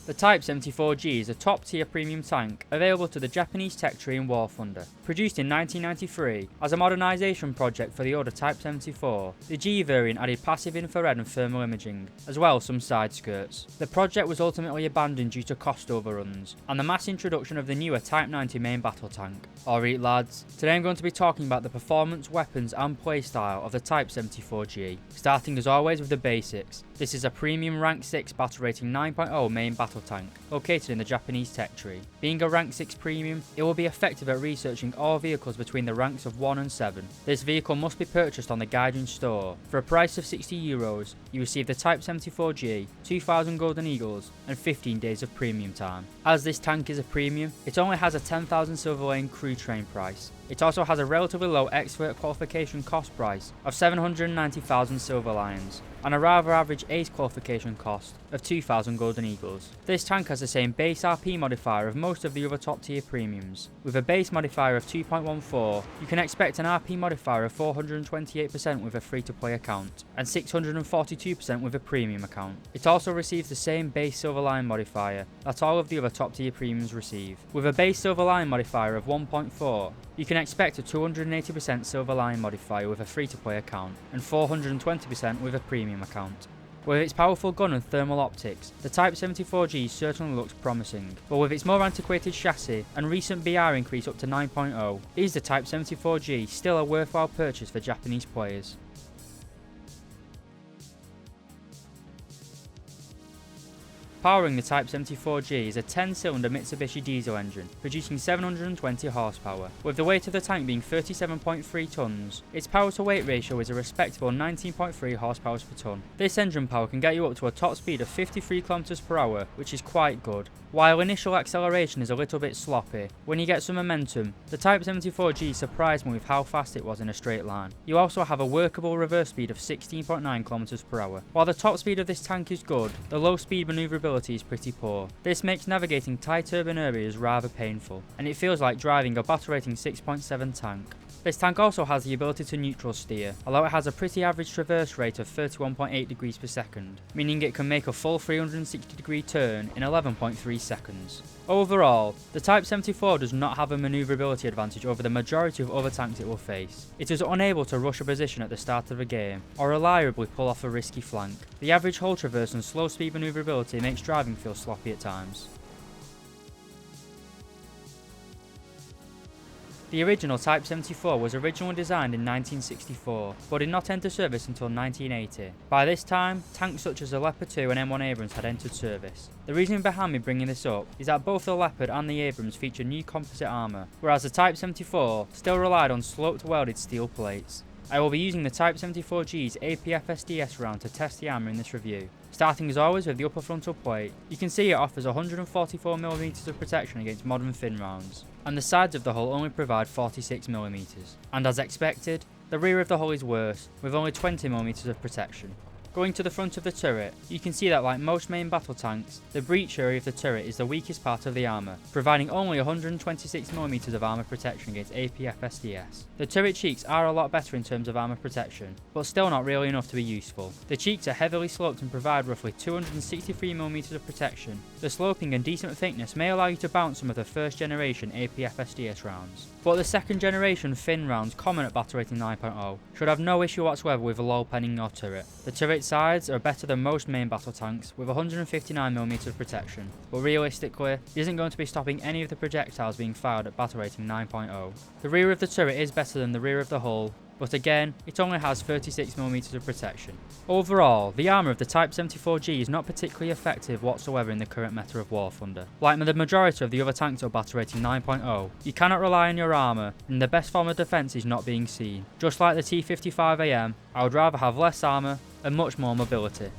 The Type 74G is a top-tier premium tank available to the Japanese tech tree in War Thunder. Produced in 1993 as a modernisation project for the older Type 74, the G variant added passive infrared and thermal imaging, as well as some side skirts. The project was ultimately abandoned due to cost overruns, and the mass introduction of the newer Type 90 main battle tank. Alright lads, today I'm going to be talking about the performance, weapons and playstyle of the Type 74G, starting as always with the basics. This is a premium rank 6 battle rating 9.0 main battle tank, located in the Japanese tech tree. Being a rank 6 premium, it will be effective at researching all vehicles between the ranks of 1 and 7. This vehicle must be purchased on the Gaijin store. For a price of €60, you receive the Type 74G, 2000 Golden Eagles and 15 days of premium time. As this tank is a premium, it only has a 10,000 Silver Lane crew train price. It also has a relatively low expert qualification cost price of 790,000 Silver Lions, and a rather average ace qualification cost of 2,000 Golden Eagles. This tank has the same base RP modifier of most of the other top tier premiums. With a base modifier of 2.14, you can expect an RP modifier of 428% with a free to play account, and 642% with a premium account. It also receives the same base Silver Lion modifier that all of the other top tier premiums receive. With a base Silver Lion modifier of 1.4, you can expect a 280% Silver Lion modifier with a free to play account, and 420% with a premium account. With its powerful gun and thermal optics, the Type 74G certainly looks promising, but with its more antiquated chassis and recent BR increase up to 9.0, is the Type 74G still a worthwhile purchase for Japanese players? Powering the Type 74G is a 10-cylinder Mitsubishi diesel engine, producing 720 horsepower. With the weight of the tank being 37.3 tonnes, its power-to-weight ratio is a respectable 19.3 horsepower per tonne. This engine power can get you up to a top speed of 53 km per hour, which is quite good. While initial acceleration is a little bit sloppy, when you get some momentum, the Type 74G surprised me with how fast it was in a straight line. You also have a workable reverse speed of 16.9 km per hour. While the top speed of this tank is good, the low speed manoeuvrability is pretty poor. This makes navigating tight urban areas rather painful, and it feels like driving a battle rating 6.7 tank. This tank also has the ability to neutral steer, although it has a pretty average traverse rate of 31.8 degrees per second, meaning it can make a full 360 degree turn in 11.3 seconds. Overall, the Type 74 does not have a manoeuvrability advantage over the majority of other tanks it will face. It is unable to rush a position at the start of a game, or reliably pull off a risky flank. The average hull traverse and slow speed manoeuvrability makes driving feel sloppy at times. The original Type 74 was originally designed in 1964, but did not enter service until 1980. By this time, tanks such as the Leopard 2 and M1 Abrams had entered service. The reason behind me bringing this up is that both the Leopard and the Abrams feature new composite armour, whereas the Type 74 still relied on sloped welded steel plates. I will be using the Type 74G's APF SDS round to test the armour in this review. Starting as always with the upper frontal plate, you can see it offers 144mm of protection against modern fin rounds, and the sides of the hull only provide 46mm. And as expected, the rear of the hull is worse, with only 20mm of protection. Going to the front of the turret, you can see that like most main battle tanks, the breech area of the turret is the weakest part of the armour, providing only 126mm of armour protection against APF SDS. The turret cheeks are a lot better in terms of armour protection, but still not really enough to be useful. The cheeks are heavily sloped and provide roughly 263mm of protection. The sloping and decent thickness may allow you to bounce some of the first generation APF SDS rounds, but the second generation fin rounds common at battle rating 9.0 should have no issue whatsoever with low penning your turret. The turret sides are better than most main battle tanks with 159mm of protection, but realistically, it isn't going to be stopping any of the projectiles being fired at battle rating 9.0. The rear of the turret is better than the rear of the hull, but again, it only has 36mm of protection. Overall, the armour of the Type 74G is not particularly effective whatsoever in the current meta of War Thunder. Like the majority of the other tanks at battle rating 9.0, you cannot rely on your armour, and the best form of defence is not being seen. Just like the T55AM, I would rather have less armour and much more mobility.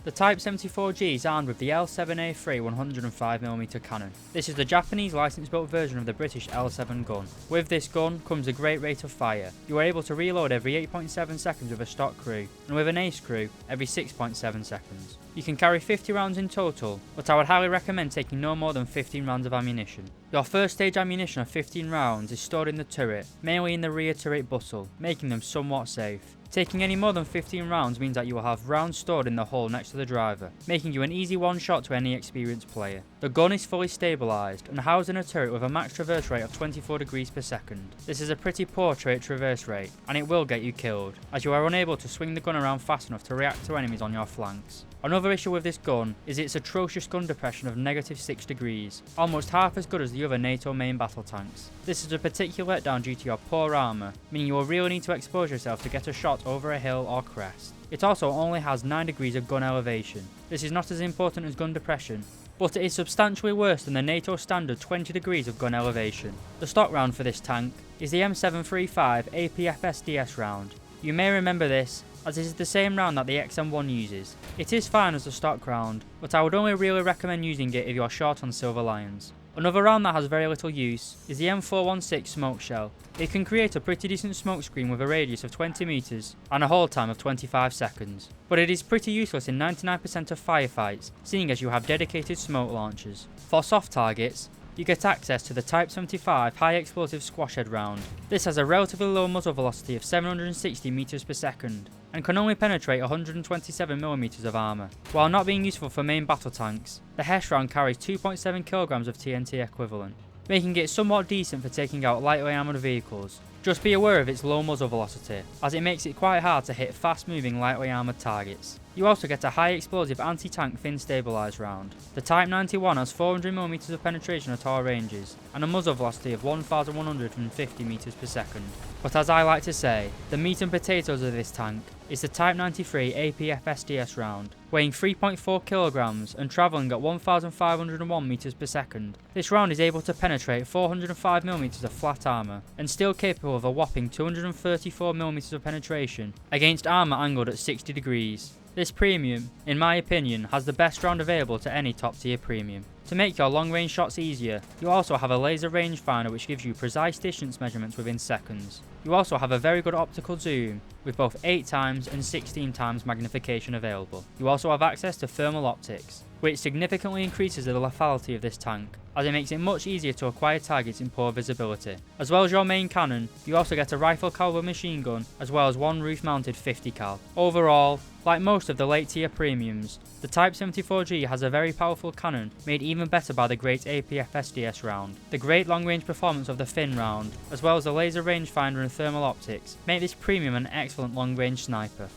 The Type 74G is armed with the L7A3 105mm cannon. This is the Japanese licence-built version of the British L7 gun. With this gun comes a great rate of fire. You are able to reload every 8.7 seconds with a stock crew, and with an ace crew every 6.7 seconds. You can carry 50 rounds in total, but I would highly recommend taking no more than 15 rounds of ammunition. Your first stage ammunition of 15 rounds is stored in the turret, mainly in the rear turret bustle, making them somewhat safe. Taking any more than 15 rounds means that you will have rounds stored in the hull next to the driver, making you an easy one shot to any experienced player. The gun is fully stabilised and housed in a turret with a max traverse rate of 24 degrees per second. This is a pretty poor turret traverse rate, and it will get you killed, as you are unable to swing the gun around fast enough to react to enemies on your flanks. Another issue with this gun is its atrocious gun depression of -6 degrees, almost half as good as the other NATO main battle tanks. This is a particular letdown due to your poor armour, meaning you will really need to expose yourself to get a shot over a hill or crest. It also only has 9 degrees of gun elevation. This is not as important as gun depression, but it is substantially worse than the NATO standard 20 degrees of gun elevation. The stock round for this tank is the M735 APF SDS round. You may remember this, as it is the same round that the XM1 uses. It is fine as a stock round, but I would only really recommend using it if you are short on silver lions. Another round that has very little use is the M416 smoke shell. It can create a pretty decent smoke screen with a radius of 20 meters and a hold time of 25 seconds. But it is pretty useless in 99% of firefights, seeing as you have dedicated smoke launchers. For soft targets, you get access to the Type 75 high explosive squash head round. This has a relatively low muzzle velocity of 760 meters per second and can only penetrate 127 millimeters of armor. While not being useful for main battle tanks, the Hesh round carries 2.7 kilograms of TNT equivalent, making it somewhat decent for taking out lightly armored vehicles. Just be aware of its low muzzle velocity, as it makes it quite hard to hit fast moving lightly armoured targets. You also get a high explosive anti-tank fin stabilised round. The Type 91 has 400mm of penetration at all ranges, and a muzzle velocity of 1150 meters per second. But as I like to say, the meat and potatoes of this tank is the Type 93 APF SDS round, weighing 3.4 kilograms and travelling at 1501 meters per second. This round is able to penetrate 405mm of flat armour, and still capable of a whopping 234mm of penetration against armour angled at 60 degrees. This premium, in my opinion, has the best round available to any top tier premium. To make your long range shots easier, you also have a laser rangefinder which gives you precise distance measurements within seconds. You also have a very good optical zoom, with both 8x and 16x magnification available. You also have access to thermal optics, which significantly increases the lethality of this tank, as it makes it much easier to acquire targets in poor visibility. As well as your main cannon, you also get a rifle caliber machine gun, as well as one roof mounted 50 cal. Overall, like most of the late tier premiums, the Type 74G has a very powerful cannon, made even better by the great APF SDS round. The great long range performance of the fin round, as well as the laser rangefinder and thermal optics, make this premium an excellent long range sniper.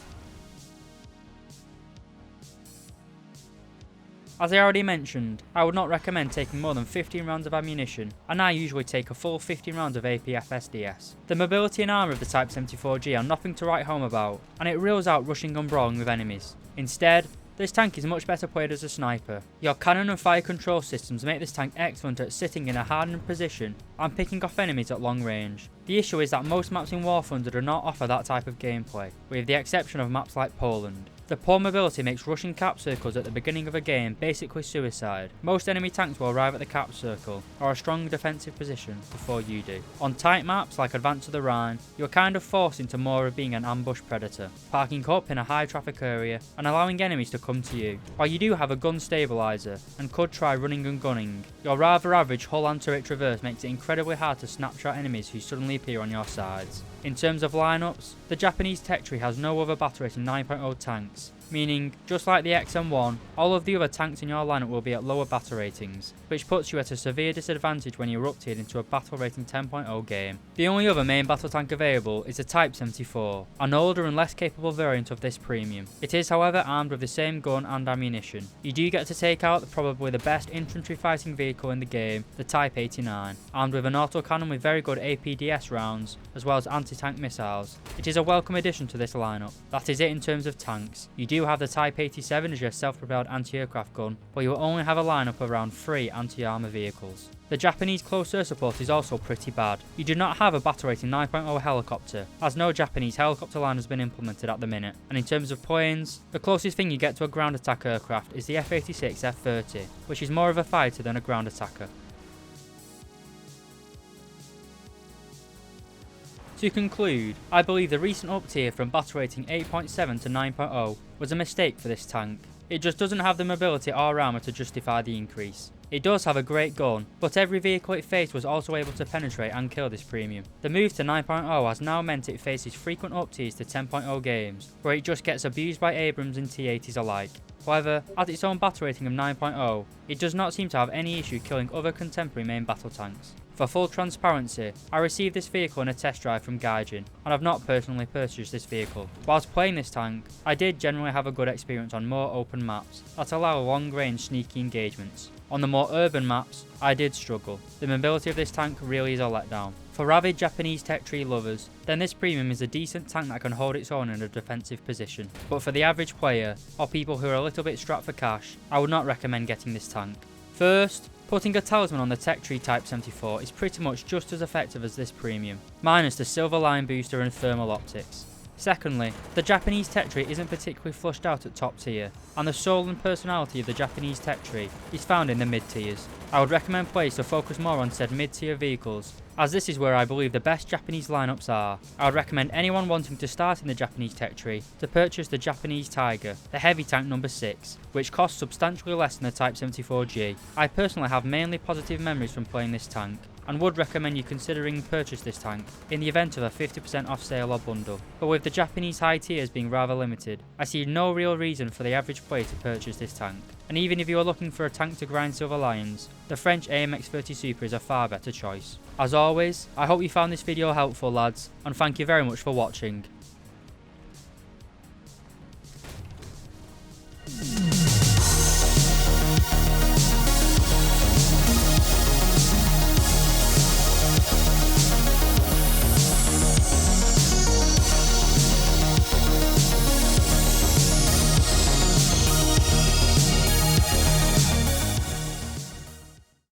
As I already mentioned, I would not recommend taking more than 15 rounds of ammunition, and I usually take a full 15 rounds of APF SDS. The mobility and armour of the Type 74G are nothing to write home about, and it rules out rushing and brawling with enemies. Instead, this tank is much better played as a sniper. Your cannon and fire control systems make this tank excellent at sitting in a hardened position and picking off enemies at long range. The issue is that most maps in War Thunder do not offer that type of gameplay, with the exception of maps like Poland. The poor mobility makes rushing cap circles at the beginning of a game basically suicide. Most enemy tanks will arrive at the cap circle, or a strong defensive position, before you do. On tight maps like Advance to the Rhine, you are kind of forced into more of being an ambush predator, parking up in a high traffic area and allowing enemies to come to you. While you do have a gun stabiliser and could try running and gunning, your rather average hull and turret traverse makes it incredibly hard to snapshot enemies who suddenly appear on your sides. In terms of lineups, the Japanese tech tree has no other battle rating 9.0 tanks, meaning, just like the XM1, all of the other tanks in your lineup will be at lower battle ratings, which puts you at a severe disadvantage when you're uptiered into a battle rating 10.0 game. The only other main battle tank available is the Type 74, an older and less capable variant of this premium. It is however armed with the same gun and ammunition. You do get to take out probably the best infantry fighting vehicle in the game, the Type 89, armed with an autocannon with very good APDS rounds, as well as anti-tank missiles. It is a welcome addition to this lineup. That is it in terms of tanks. You do have the Type 87 as your self-propelled anti-aircraft gun, but you will only have a lineup of around 3 anti-armor vehicles. The Japanese close air support is also pretty bad. You do not have a battle rating 9.0 helicopter, as no Japanese helicopter line has been implemented at the minute. And in terms of planes, the closest thing you get to a ground attack aircraft is the F-86 F-30, which is more of a fighter than a ground attacker. To conclude, I believe the recent up tier from battle rating 8.7 to 9.0 was a mistake for this tank. It just doesn't have the mobility or armour to justify the increase. It does have a great gun, but every vehicle it faced was also able to penetrate and kill this premium. The move to 9.0 has now meant it faces frequent upties to 10.0 games, where it just gets abused by Abrams and T-80s alike. However, at its own battle rating of 9.0, it does not seem to have any issue killing other contemporary main battle tanks. For full transparency, I received this vehicle in a test drive from Gaijin, and have not personally purchased this vehicle. Whilst playing this tank, I did generally have a good experience on more open maps that allow long range sneaky engagements. On the more urban maps, I did struggle. The mobility of this tank really is a letdown. For avid Japanese tech tree lovers, then this premium is a decent tank that can hold its own in a defensive position. But for the average player, or people who are a little bit strapped for cash, I would not recommend getting this tank. First, putting a talisman on the tech tree Type 74 is pretty much just as effective as this premium, minus the silver line booster and thermal optics. Secondly, the Japanese tech tree isn't particularly flushed out at top tier, and the soul and personality of the Japanese tech tree is found in the mid tiers. I would recommend players to focus more on said mid tier vehicles, as this is where I believe the best Japanese lineups are. I would recommend anyone wanting to start in the Japanese tech tree to purchase the Japanese Tiger, the heavy tank number 6, which costs substantially less than the Type 74G. I personally have mainly positive memories from playing this tank, and would recommend you considering purchase this tank in the event of a 50% off sale or bundle. But with the Japanese high tiers being rather limited, I see no real reason for the average player to purchase this tank. And even if you are looking for a tank to grind silver lions, the French AMX-30 Super is a far better choice. As always, I hope you found this video helpful lads, and thank you very much for watching.